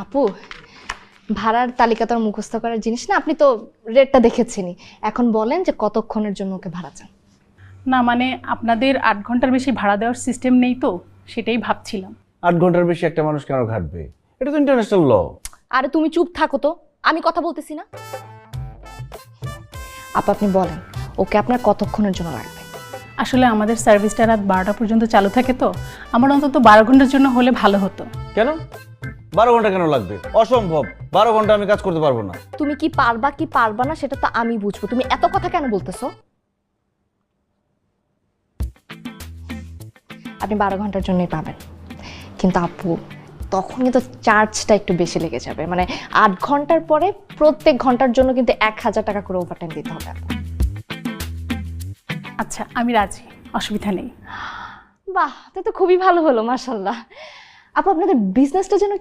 আপু, ভাড়ার তালিকা তো আর মুখস্থ করার জিনিস না, আপনি তো রেটটা দেখেছেনই। এখন বলেন যে কতক্ষণের জন্য ওকে ভাড়া চান। না মানে আপনাদের 8 ঘন্টার বেশি ভাড়া দেওয়ার সিস্টেম নেই তো, সেটাই ভাবছিলাম। 8 ঘন্টার বেশি একটা মানুষ কেন ঘাটবে? এটা তো ইন্টারন্যাশনাল ল। আরে তুমি চুপ থাকো তো, আমি কথা বলতেছি না। আপু আপনি বলেন ওকে আপনার কতক্ষণের জন্য লাগবে? আসলে আমাদের সার্ভিসটা রাত 12টা পর্যন্ত চালু থাকে তো, আমার অন্তত 12 ঘন্টার জন্য হলে ভালো হতো। কেন 12 ঘন্টা কেন লাগবে? অসম্ভব, 12 ঘন্টা আমি কাজ করতে পারবো না। তুমি কি পারবা না সেটা তো আমি বুঝবো, তুমি এত কথা কেন বলতেছো? আপনি 12 ঘন্টার জন্যই পাবেন, কিন্তু আপু তখন কিন্তু চার্জটা একটু বেশি লেগে যাবে। মানে 8 ঘন্টার পরে প্রত্যেক ঘন্টার জন্য কিন্তু 1000 টাকা করে ওভারটাইম দিতে হবে। আচ্ছা আমি রাজি, অসুবিধা নেই। বাহ, তো খুবই ভালো হলো, মাশাআল্লাহ। আপু আপনাদের বিজনেসটা যেন